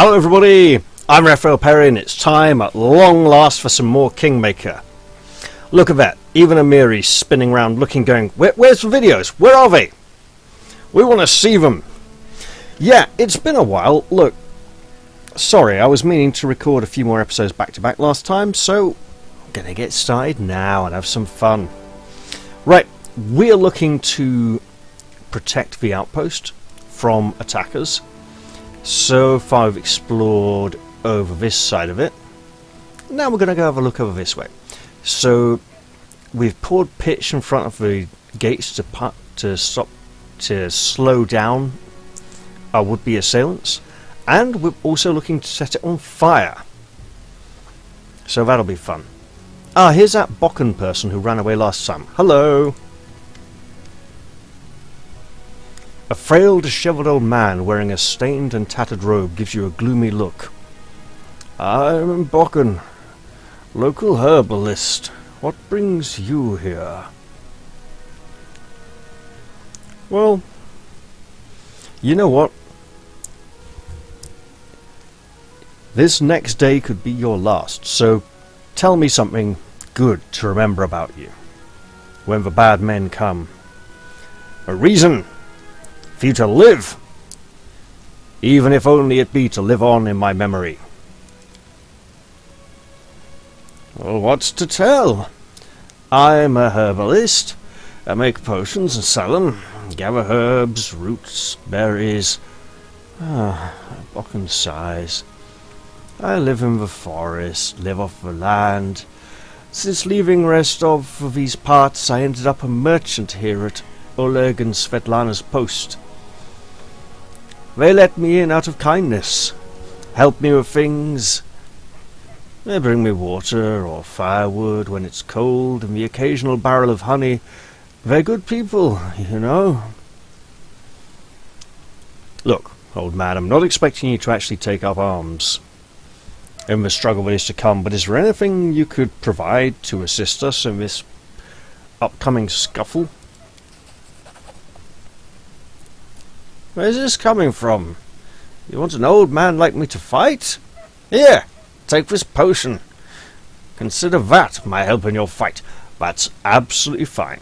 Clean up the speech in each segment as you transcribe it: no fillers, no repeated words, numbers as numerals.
Hello everybody, I'm Raphael Perry and it's time at long last for some more Kingmaker. Look at that, even Amiri's spinning around looking going, where's the videos? Where are they? We want to see them. Yeah, it's been a while. Look, sorry, I was meaning to record a few more episodes back to back last time, so I'm going to get started now and have some fun. Right, we're looking to protect the outpost from attackers. So far we've explored over this side of it. Now we're going to go have a look over this way. So we've poured pitch in front of the gates to slow down our would-be assailants, and we're also looking to set it on fire. So that'll be fun. Ah, here's that Bokken person who ran away last time. Hello! A frail, dishevelled old man wearing a stained and tattered robe gives you a gloomy look. I'm Bokken, local herbalist. What brings you here? Well, you know what? This next day could be your last, so tell me something good to remember about you when the bad men come. A reason for you to live, even if only it be to live on in my memory. Well, what's to tell? I'm a herbalist. I make potions and sell them. Gather herbs, roots, berries. Bokken sighs. I live in the forest, live off the land. Since leaving rest of these parts, I ended up a merchant here at Oleg and Svetlana's post. They let me in out of kindness, help me with things. They bring me water or firewood when it's cold and the occasional barrel of honey. They're good people, you know. Look, old man, I'm not expecting you to actually take up arms in the struggle that is to come, but is there anything you could provide to assist us in this upcoming scuffle? Where's this coming from? You want an old man like me to fight? Here, take this potion. Consider that my help in your fight. That's absolutely fine.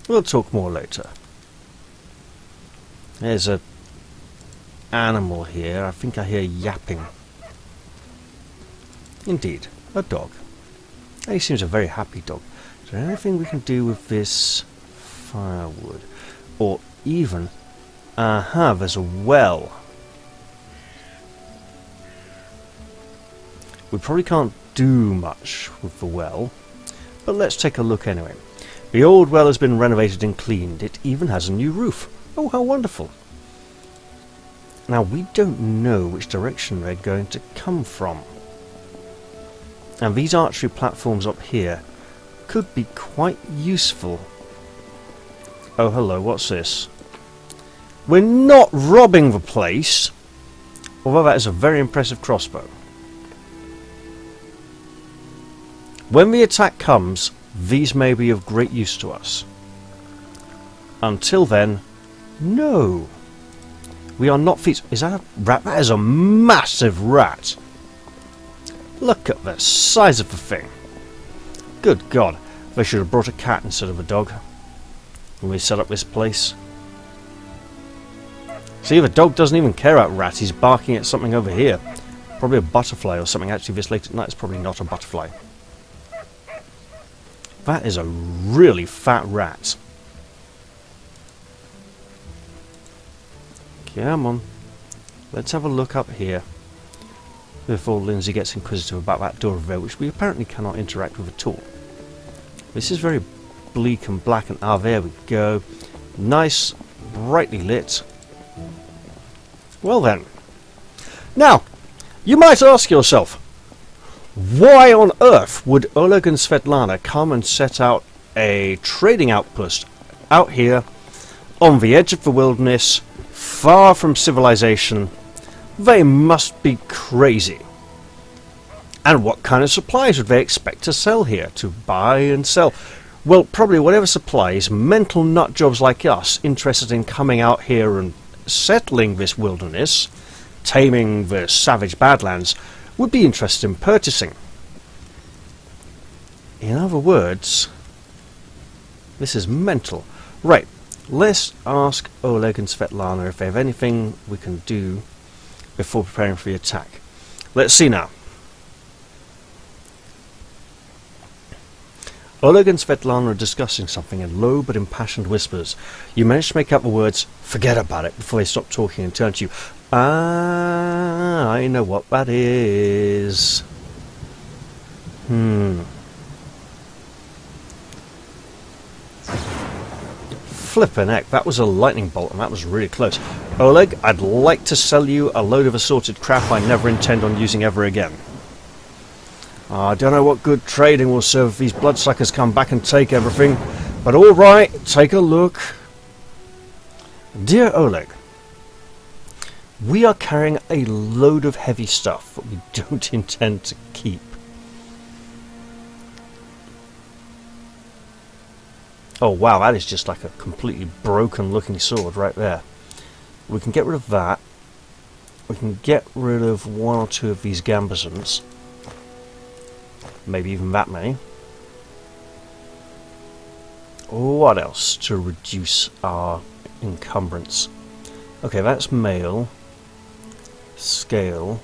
We'll talk more later. There's a animal here. I think I hear yapping. Indeed, a dog. He seems a very happy dog. Is there anything we can do with this firewood? Or even... there's a well. We probably can't do much with the well, but let's take a look anyway. The old well has been renovated and cleaned. It even has a new roof. Oh, how wonderful. Now, we don't know which direction they're going to come from. And these archery platforms up here could be quite useful. Oh, hello, what's this? We're not robbing the place, although that is a very impressive crossbow. When the attack comes, these may be of great use to us. Until then, no. We are not feasible. Is that a rat? That is a massive rat. Look at the size of the thing. Good God. They should have brought a cat instead of a dog when we set up this place. See, the dog doesn't even care about rats. He's barking at something over here. Probably a butterfly or something. Actually, this late at night is probably not a butterfly. That is a really fat rat. Come on. Let's have a look up here before Lindsay gets inquisitive about that door over there, which we apparently cannot interact with at all. This is very bleak and black, and there we go. Nice, brightly lit. Well then. Now, you might ask yourself, why on earth would Oleg and Svetlana come and set out a trading outpost out here on the edge of the wilderness, far from civilization? They must be crazy. And what kind of supplies would they expect to sell here, to buy and sell? Well, probably whatever supplies mental nut jobs like us interested in coming out here and settling this wilderness taming the savage badlands would be interested in purchasing. In other words, this is mental. Right, let's ask Oleg and Svetlana if they have anything we can do before preparing for the attack. Let's see now. Oleg and Svetlana are discussing something in low but impassioned whispers. You manage to make out the words, "Forget about it," before they stop talking and turn to you. Ah, I know what that is. Flippin' heck, that was a lightning bolt and that was really close. Oleg, I'd like to sell you a load of assorted crap I never intend on using ever again. I don't know what good trading will serve if these bloodsuckers come back and take everything, but alright, take a look. Dear Oleg, we are carrying a load of heavy stuff that we don't intend to keep. Oh wow, that is just like a completely broken looking sword right there. We can get rid of that. We can get rid of one or two of these gambesons. Maybe even that many. What else to reduce our encumbrance? Okay, that's mail. Scale.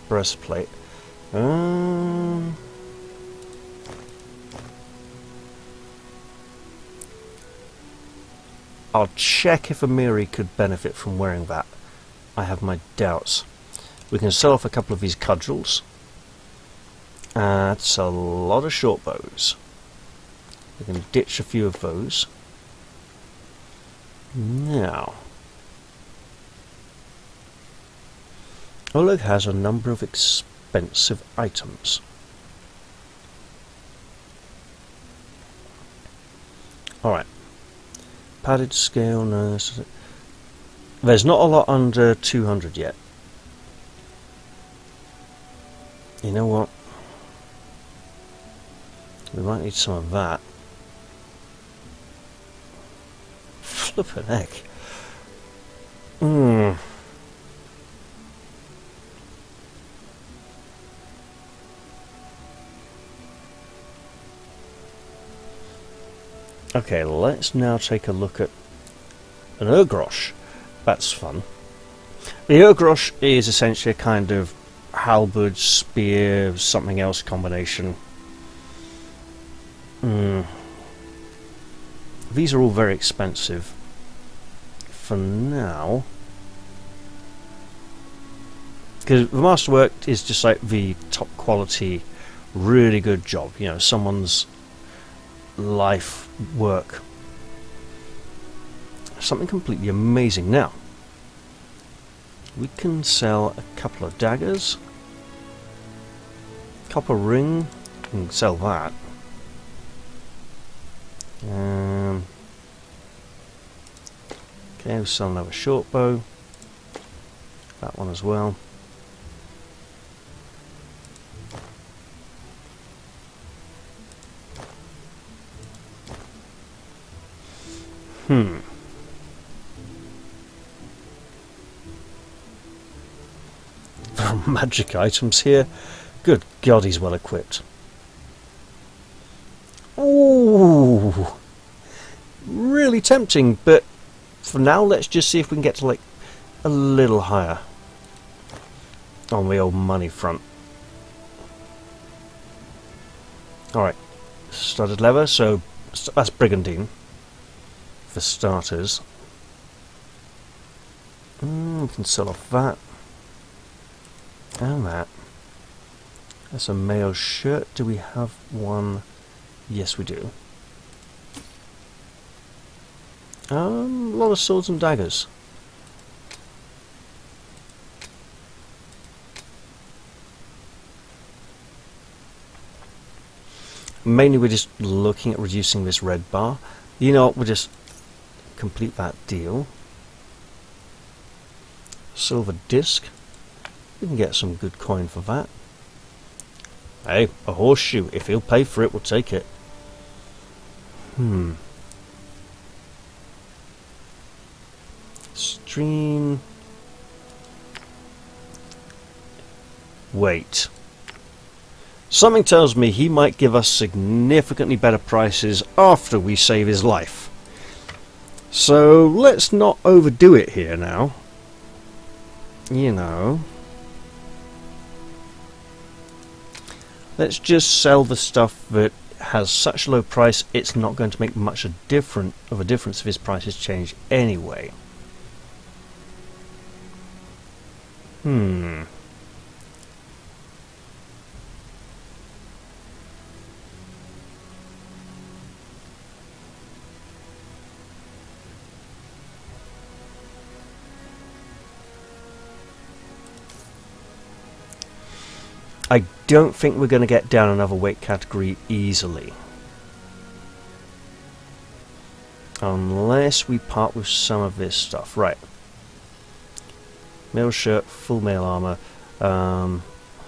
Breastplate. I'll check if Amiri could benefit from wearing that. I have my doubts. We can sell off a couple of these cudgels. That's a lot of short bows. We can ditch a few of those. Now, Oleg has a number of expensive items. Alright. Padded scale, no. There's not a lot under 200 yet. You know what? We might need some of that. Flippin' heck. Okay, let's now take a look at an Urgrosh. That's fun. The Urgrosh is essentially a kind of halberd, spear, something else combination. These are all very expensive. For now, because the masterwork is just like the top quality, really good job. You know, someone's life work. Something completely amazing. Now, we can sell a couple of daggers. Copper ring, we can sell that. Okay, we'll sell another short bow. That one as well. There are magic items here. Good God, he's well equipped. Ooh, really tempting, but for now let's just see if we can get to like a little higher on the old money front. Alright, studded leather, so that's brigandine for starters. We can sell off that and that. That's a male shirt. Do we have one? Yes, we do. A lot of swords and daggers. Mainly we're just looking at reducing this red bar. You know what, we'll just complete that deal. Silver disc. We can get some good coin for that. Hey, a horseshoe. If he'll pay for it, we'll take it. Stream. Wait. Something tells me he might give us significantly better prices after we save his life. So let's not overdo it here now. You know. Let's just sell the stuff that has such a low price it's not going to make much of a difference if his prices change anyway. I don't think we're going to get down another weight category easily. Unless we part with some of this stuff. Right. Mail shirt, full mail armor. I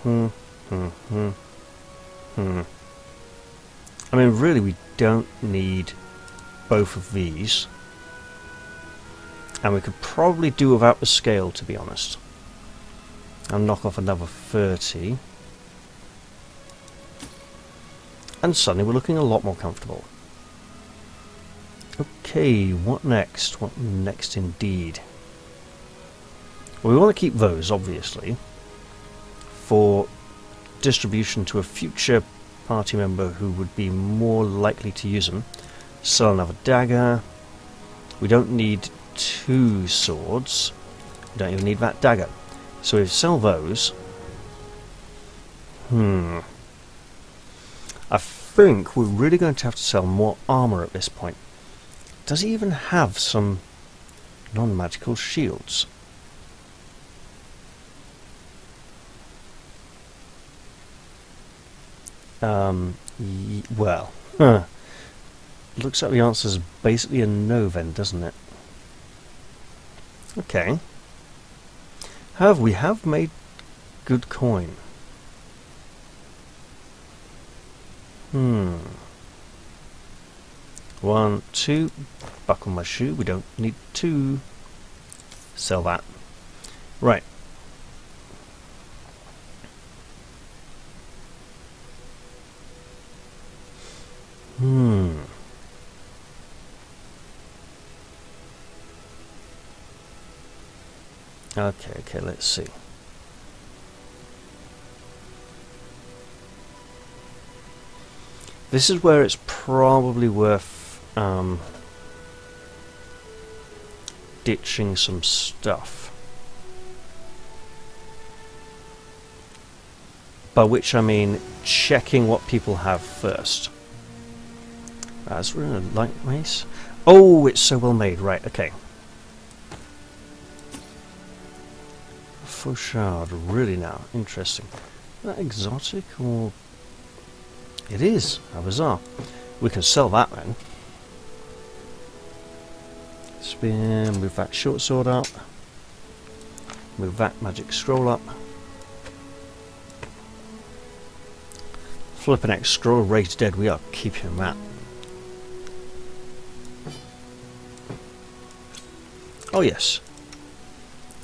mean, really, we don't need both of these. And we could probably do without the scale, to be honest. And knock off another 30. And suddenly we're looking a lot more comfortable. Okay, what next? What next indeed? Well, we want to keep those, obviously, for distribution to a future party member who would be more likely to use them. Sell another dagger. We don't need 2 swords. We don't even need that dagger. So if we sell those... I think we're really going to have to sell more armor at this point. Does he even have some non-magical shields? Well, looks like the answer is basically a no then, doesn't it? Okay. However, we have made good coin. 1, 2. Buckle my shoe. We don't need 2. Sell that. Right. Okay, let's see. This is where it's probably worth ditching some stuff. By which I mean checking what people have first. That's really a light mace. Oh, it's so well made. Right, okay. Fauchard, really now. Interesting. Is that exotic or... It is. How bizarre. We can sell that then. Spear, move that short sword up. Move that magic scroll up. Flippin' X scroll, raised dead. We are keeping that. Oh yes.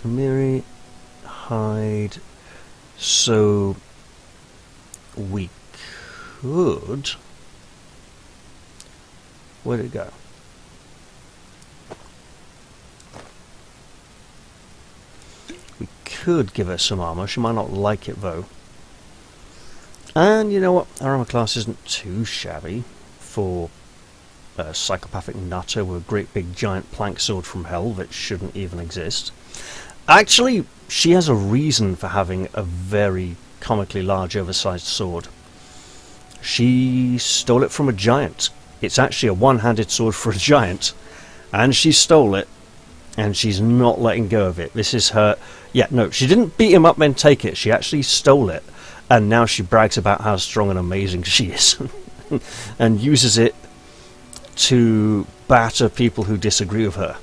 Amiri, hide. So we could... Where'd it go? We could give her some armor. She might not like it though. And you know what? Our armor class isn't too shabby for a psychopathic nutter with a great big giant plank sword from hell that shouldn't even exist. Actually, she has a reason for having a very comically large oversized sword. She stole it from a giant. It's actually a one-handed sword for a giant, and she stole it, and she's not letting go of it. This is her... Yeah, no, she didn't beat him up and take it. She actually stole it, and now she brags about how strong and amazing she is, and uses it to batter people who disagree with her.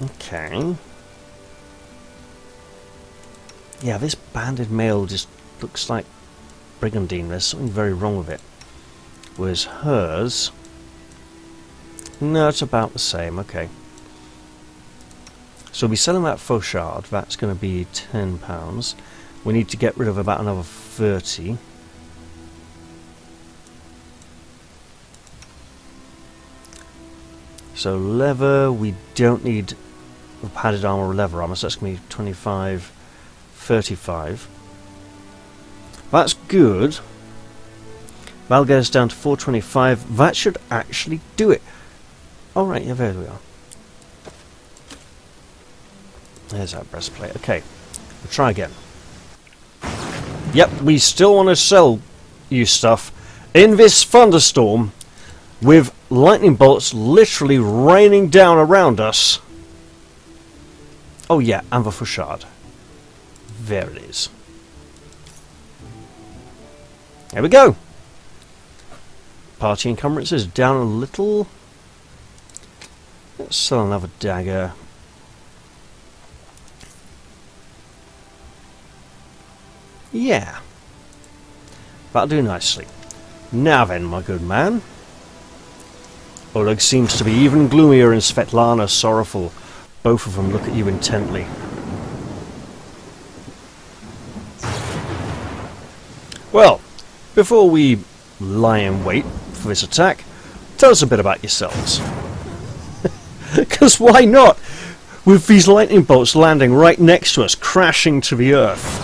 Okay. Yeah, this banded male just looks like brigandine. There's something very wrong with it. Whereas hers... No, it's about the same. Okay. So we'll be selling that faux shard. That's going to be £10. We need to get rid of about another 30. So leather, we don't need padded armor or leather armor, so that's going to be 25, 35. That's good. That'll get us down to 425. That should actually do it. Alright, yeah, there we are. There's our breastplate. Okay, we'll try again. Yep, we still want to sell you stuff in this thunderstorm with lightning bolts literally raining down around us. Oh yeah, and the Fouchard. There it is. There we go. Party encumbrances down a little. Let's sell another dagger. Yeah. That'll do nicely. Now then, my good man. Oleg seems to be even gloomier and Svetlana sorrowful. Both of them look at you intently. Well, before we lie in wait for this attack, tell us a bit about yourselves. Because why not? With these lightning bolts landing right next to us, crashing to the earth.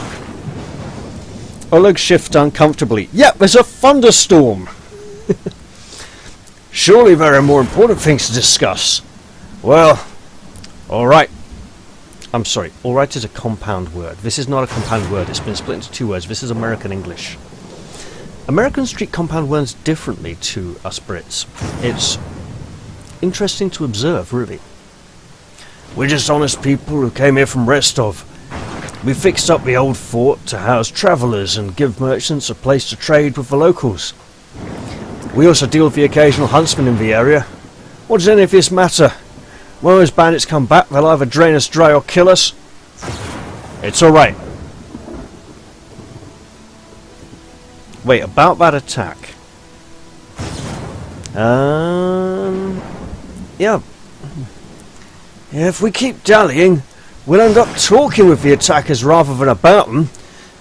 Oleg shifts uncomfortably. Yep, there's a thunderstorm! Surely there are more important things to discuss. Well, alright. I'm sorry, alright is a compound word. This is not a compound word, it's been split into two words. This is American English. Americans treat compound words differently to us Brits. It's interesting to observe, really. We're just honest people who came here from Rostov. We fixed up the old fort to house travellers and give merchants a place to trade with the locals. We also deal with the occasional huntsman in the area. What does any of this matter? When those bandits come back, they'll either drain us dry or kill us. It's alright. Wait, about that attack. Yeah. If we keep dallying, we'll end up talking with the attackers rather than about them,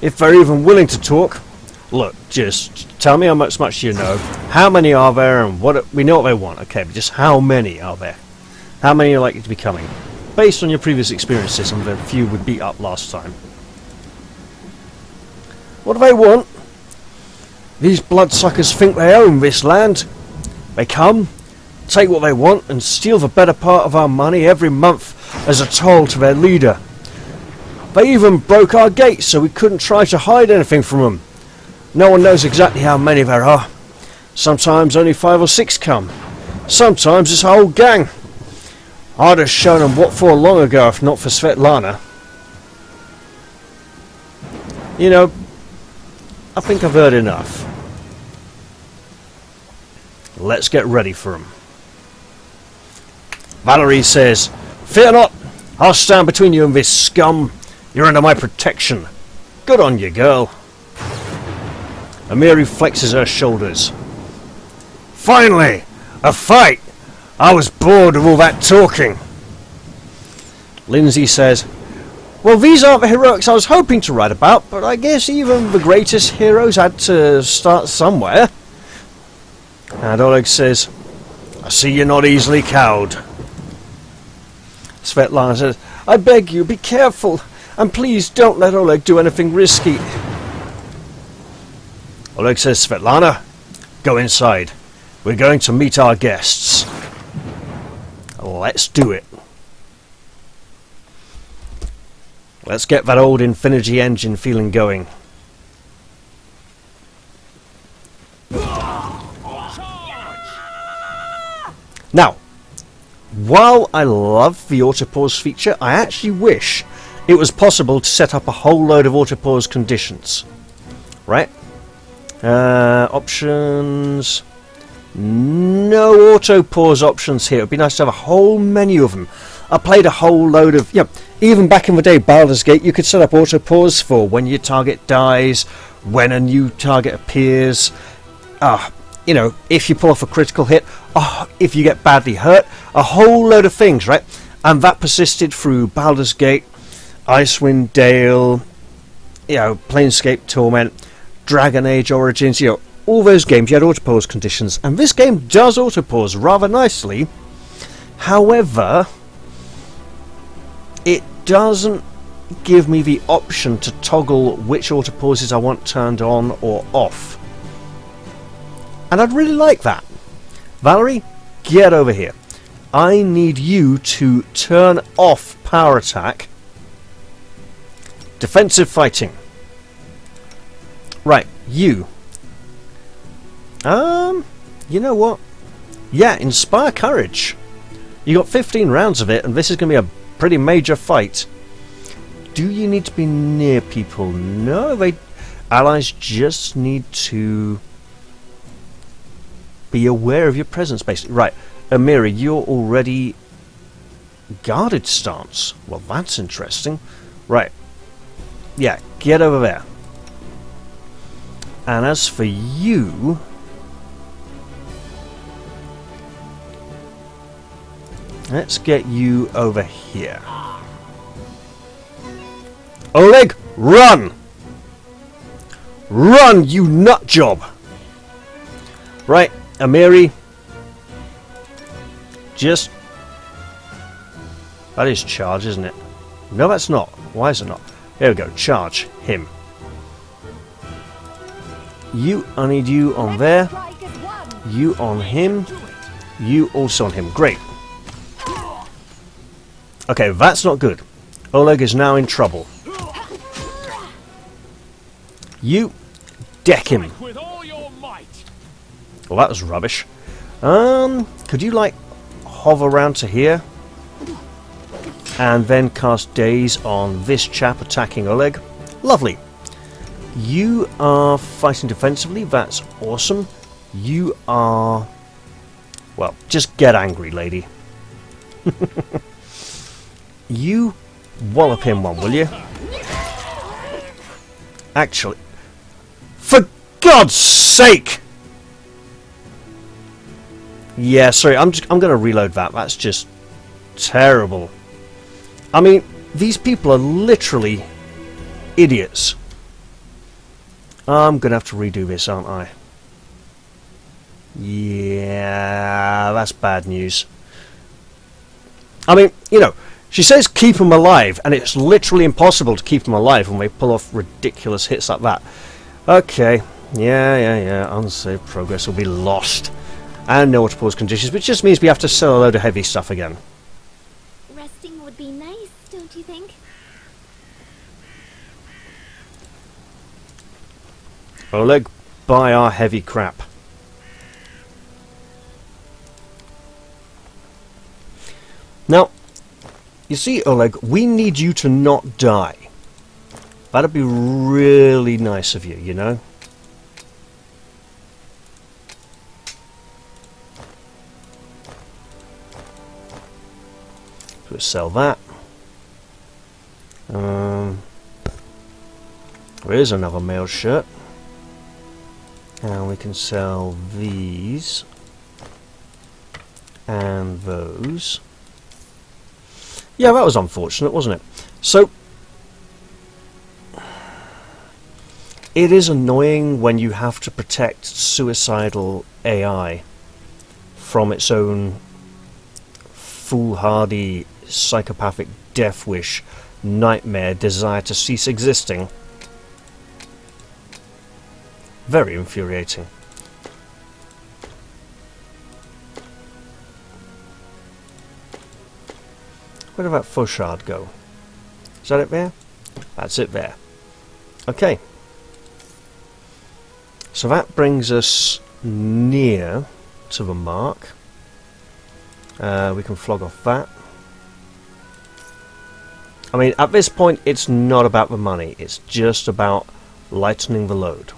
if they're even willing to talk. Look, just tell me how much you know. How many are there, and what we know what they want. Okay, but just how many are there? How many are likely to be coming? Based on your previous experiences and the few we beat up last time. What do they want? These bloodsuckers think they own this land. They come, take what they want, and steal the better part of our money every month as a toll to their leader. They even broke our gates so we couldn't try to hide anything from them. No one knows exactly how many there are. Sometimes only 5 or 6 come. Sometimes it's a whole gang. I'd have shown them what for long ago if not for Svetlana. You know, I think I've heard enough. Let's get ready for them. Valerie says, "Fear not, I'll stand between you and this scum. You're under my protection. Good on you, girl." Amiri flexes her shoulders. "Finally, a fight! I was bored of all that talking." Lindsay says, "Well, these aren't the heroics I was hoping to write about, but I guess even the greatest heroes had to start somewhere." And Oleg says, "I see you're not easily cowed." Svetlana says, "I beg you, be careful, and please don't let Oleg do anything risky." Oleg says, "Svetlana, go inside. We're going to meet our guests." Let's do it. Let's get that old Infinity engine feeling going. Now, while I love the autopause feature, I actually wish it was possible to set up a whole load of autopause conditions. Right? Options. No auto pause options here. It'd be nice to have a whole menu of them. I played a whole load of, even back in the day, Baldur's Gate, you could set up auto pause for when your target dies, when a new target appears, if you pull off a critical hit, if you get badly hurt, a whole load of things, right? And that persisted through Baldur's Gate, Icewind Dale, you know, Planescape Torment, Dragon Age Origins, you know, all those games you had autopause conditions, and this game does autopause rather nicely. However, it doesn't give me the option to toggle which autopauses I want turned on or off. And I'd really like that. Valerie, get over here. I need you to turn off power attack. Defensive fighting. Right, you. You know what? Yeah, inspire courage. You got 15 rounds of it, and this is going to be a pretty major fight. Do you need to be near people? No, allies just need to be aware of your presence, basically. Right, Amiri, you're already guarded stance. Well, that's interesting. Right. Yeah, get over there. And as for you, let's get you over here. Oleg, run! Run, you nut job! Right, Amiri, just... That is charge, isn't it? No, that's not. Why is it not? There we go, charge him. You, I need you on there. You on him. You also on him. Great. Okay, that's not good. Oleg is now in trouble. You deck him. Well, that was rubbish. Could you like hover around to here and then cast Daze on this chap attacking Oleg? Lovely. You are fighting defensively. That's awesome. You are... Well, just get angry, lady. You wallop him one, will you? Actually, for God's sake! Yeah, sorry, I'm going to reload that. That's just terrible. I mean, these people are literally idiots. I'm going to have to redo this, aren't I? Yeah, that's bad news. I mean, you know, she says keep them alive, and it's literally impossible to keep them alive when they pull off ridiculous hits like that. Okay, yeah. Unsaved progress will be lost. And no autopause conditions, which just means we have to sell a load of heavy stuff again. Resting would be nice, don't you think? Oleg, buy our heavy crap. Now, you see, Oleg, we need you to not die. That'd be really nice of you, you know? So let's sell that. There's another male shirt. And we can sell these. And those. Yeah, that was unfortunate, wasn't it? So, it is annoying when you have to protect suicidal AI from its own foolhardy, psychopathic death wish, nightmare, desire to cease existing. Very infuriating. Where did that Fauchard go? Is that it there? That's it there. Okay. So that brings us near to the mark. We can flog off that. I mean, at this point, it's not about the money. It's just about lightening the load.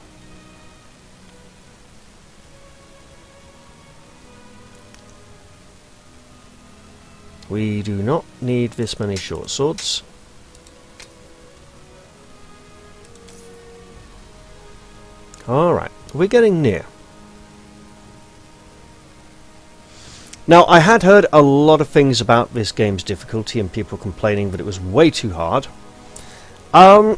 We do not need this many short swords. Alright, we're getting near. Now, I had heard a lot of things about this game's difficulty and people complaining that it was way too hard. The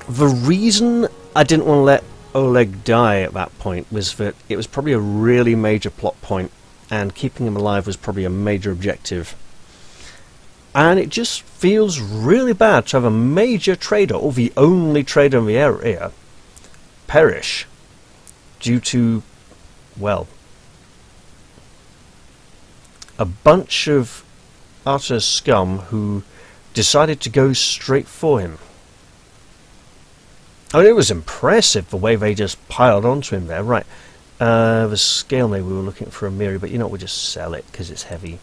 reason I didn't want to let Oleg die at that point was that it was probably a really major plot point, and keeping him alive was probably a major objective. And it just feels really bad to have a major trader, or the only trader in the area, perish due to, well, a bunch of utter scum who decided to go straight for him. I mean, it was impressive the way they just piled onto him there. Right, the scale maybe we were looking for a Miri, but you know what, we'll just sell it because it's heavy.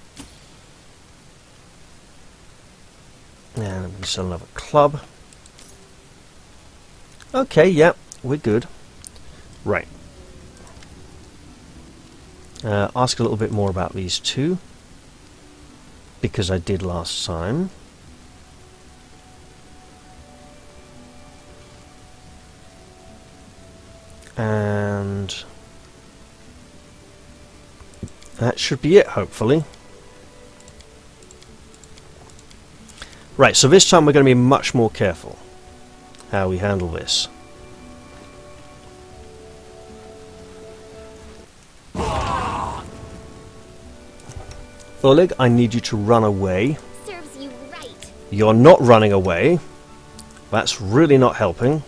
And we sell another club. Okay, yeah, we're good. Right. Ask a little bit more about these two, because I did last time. And that should be it, hopefully. Right, so this time we're going to be much more careful how we handle this. Oleg, I need you to run away. Serves you right. You're not running away. That's really not helping.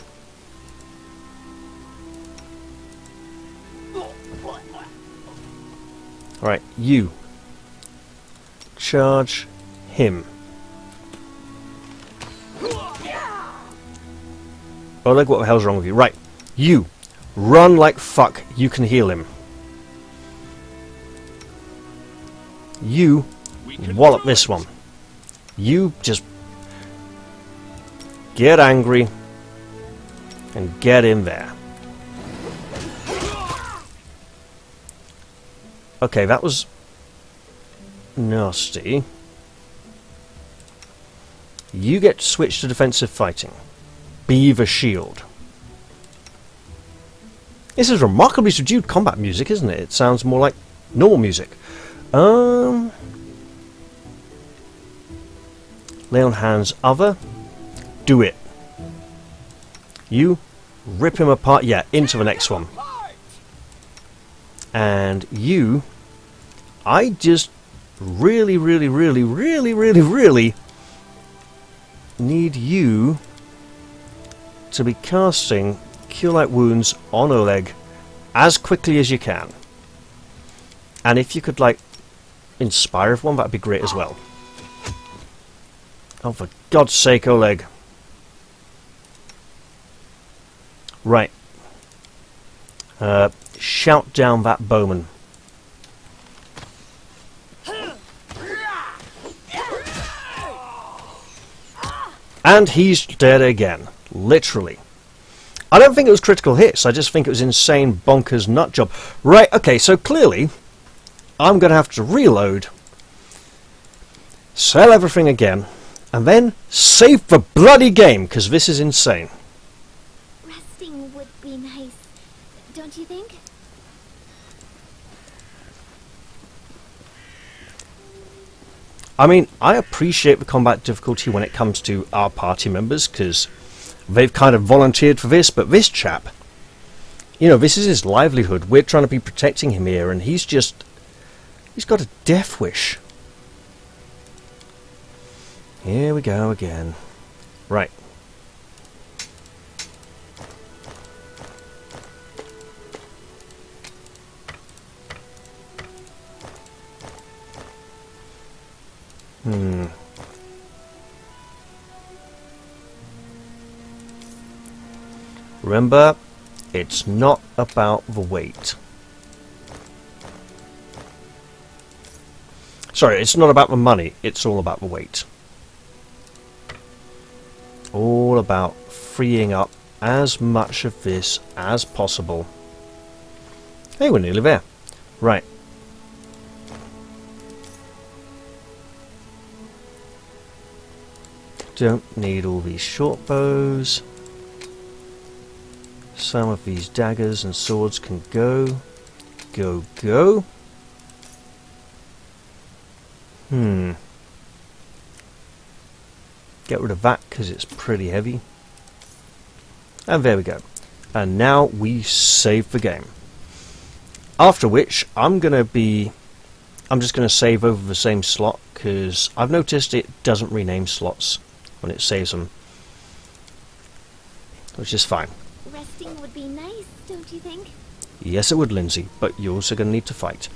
Alright, you. Charge him. Oleg, what the hell's wrong with you? Right, you. Run like fuck. You can heal him. You wallop this one. You just get angry and get in there. Okay, that was nasty. You get to switch to defensive fighting. Be the shield. This is remarkably subdued combat music, isn't it? It sounds more like normal music. Lay on hands other. Do it. You rip him apart. Yeah, into the next one. And you, I just really need you to be casting Cure Light Wounds on Oleg as quickly as you can. And if you could, like, inspire everyone, that'd be great as well. Oh, for God's sake, Oleg. Right. Shout down that bowman. And he's dead again. Literally. I don't think it was critical hits. I just think it was insane bonkers nut job. Right, okay, so clearly I'm going to have to reload, sell everything again, and then save the bloody game, because this is insane. Resting would be nice, don't you think? I mean, I appreciate the combat difficulty when it comes to our party members, because they've kind of volunteered for this, but this chap, you know, this is his livelihood. We're trying to be protecting him here, and he's got a death wish. Here we go again. Right. Remember, it's not about the weight. Sorry, it's not about the money, it's all about the weight. All about freeing up as much of this as possible. Hey, we're nearly there. Right. Don't need all these short bows. Some of these daggers and swords can go. Go, go. Get rid of that because it's pretty heavy. And there we go. And now we save the game. After which I'm just going to save over the same slot because I've noticed it doesn't rename slots when it saves them, which is fine. Resting would be nice, don't you think? Yes, it would, Lindsay, but you're also going to need to fight.